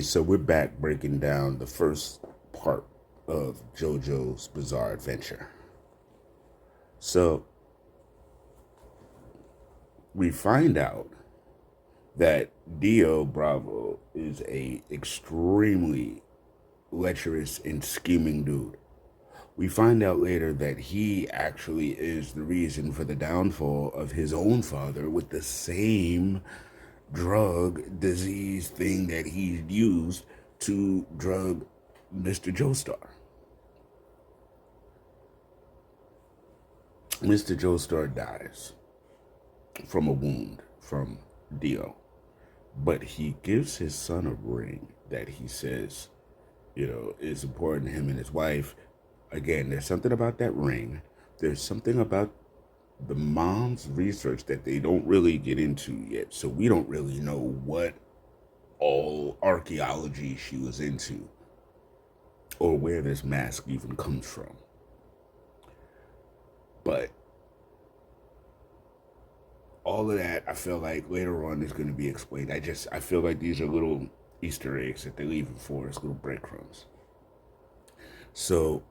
So we're back breaking down the first part of Jojo's Bizarre Adventure. So we find out that Dio Bravo is a extremely lecherous and scheming dude. We find out later that he actually is the reason for the downfall of his own father with the same drug disease thing that he used to drug Mr. Joestar. Mr. Joestar dies from a wound from Dio, but he gives his son a ring that he says, is important to him and his wife. Again, there's something about that ring. There's something about the mom's research that they don't really get into yet. So we don't really know what all archaeology she was into or where this mask even comes from. But all of that, I feel like later on is going to be explained. I feel like these are little Easter eggs that they're leaving for us, little breadcrumbs. So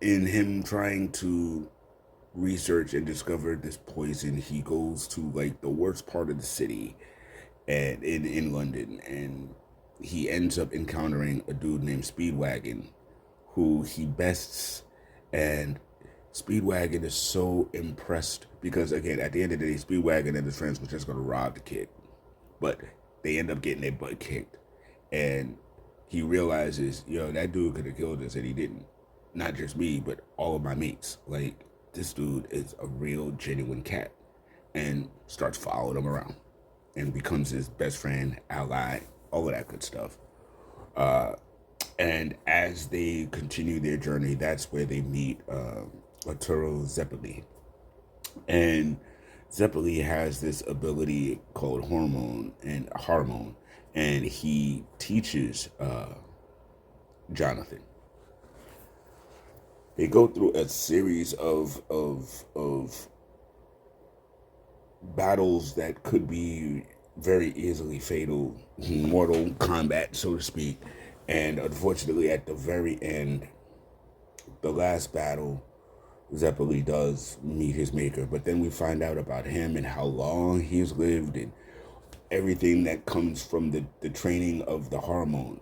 in him trying to research and discover this poison, he goes to like the worst part of the city and in London, and he ends up encountering a dude named Speedwagon who he bests, and Speedwagon is so impressed because, again, at the end of the day, Speedwagon and his friends were just going to rob the kid, but they end up getting their butt kicked, and he realizes, that dude could have killed us, and he didn't. Not just me, but all of my mates. Like, this dude is a real, genuine cat, and starts following him around and becomes his best friend, ally, all of that good stuff. And as they continue their journey, that's where they meet Arturo Zeppeli. And Zeppeli has this ability called Hormone, and he teaches Jonathan. They go through a series of battles that could be very easily fatal, mortal combat, so to speak. And unfortunately, at the very end, the last battle, Zeppeli does meet his maker. But then we find out about him and how long he's lived and everything that comes from the training of the hormone.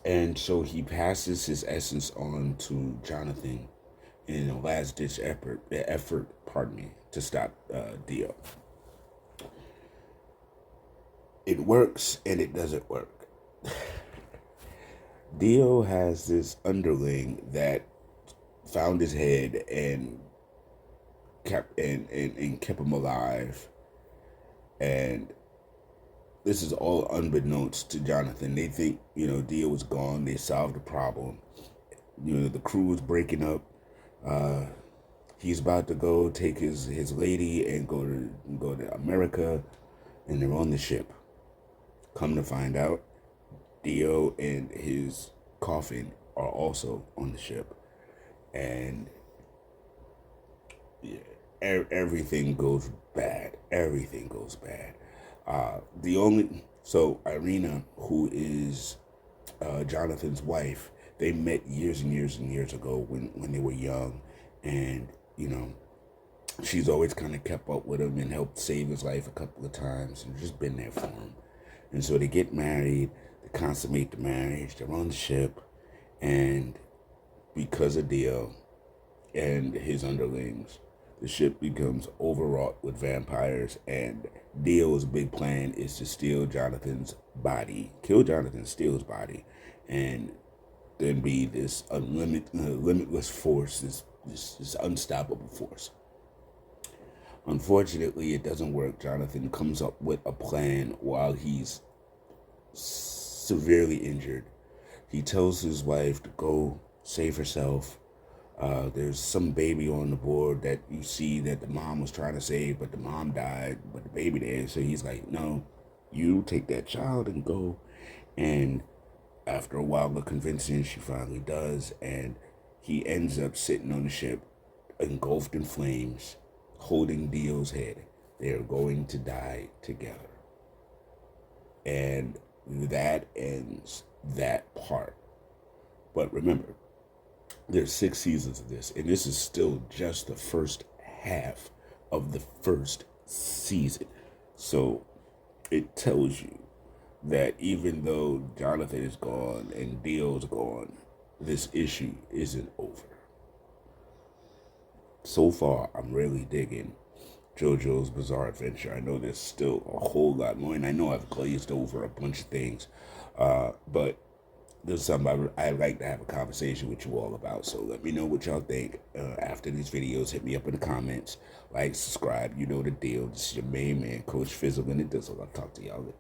And so he passes his essence on to Jonathan in a last-ditch effort, to stop Dio. It works and it doesn't work. Dio has this underling that found his head and kept him alive. And this is all unbeknownst to Jonathan. They think, Dio was gone. They solved the problem. The crew is breaking up. He's about to go take his lady and go to America, and they're on the ship. Come to find out, Dio and his coffin are also on the ship, and everything goes bad. Everything goes bad. Irina, who is Jonathan's wife, they met years and years and years ago when they were young, and she's always kind of kept up with him and helped save his life a couple of times and just been there for him. And so they get married, they consummate the marriage, they're on the ship, and because of Dio and his underlings, the ship becomes overwrought with vampires, and Dio's big plan is to steal Jonathan's body, kill Jonathan, steal his body, and then be this limitless force, this unstoppable force. Unfortunately, it doesn't work. Jonathan comes up with a plan while he's severely injured. He tells his wife to go save herself. There's some baby on the board that you see that the mom was trying to save, but the mom died, but the baby did. So he's like, no, you take that child and go. And after a while of convincing, she finally does. And he ends up sitting on the ship, engulfed in flames, holding Dio's head. They are going to die together. And That ends that part. But remember, there's 6 seasons of this, and this is still just the first half of the first season. So it tells you that even though Jonathan is gone and Dio's gone, this issue isn't over. So far, I'm really digging JoJo's Bizarre Adventure. I know there's still a whole lot more, and I know I've glazed over a bunch of things, but there's something I'd like to have a conversation with you all about. So let me know what y'all think after these videos. Hit me up in the comments. Like, subscribe. You know the deal. This is your main man, Coach Fizzle, and it does. I'll talk to y'all later.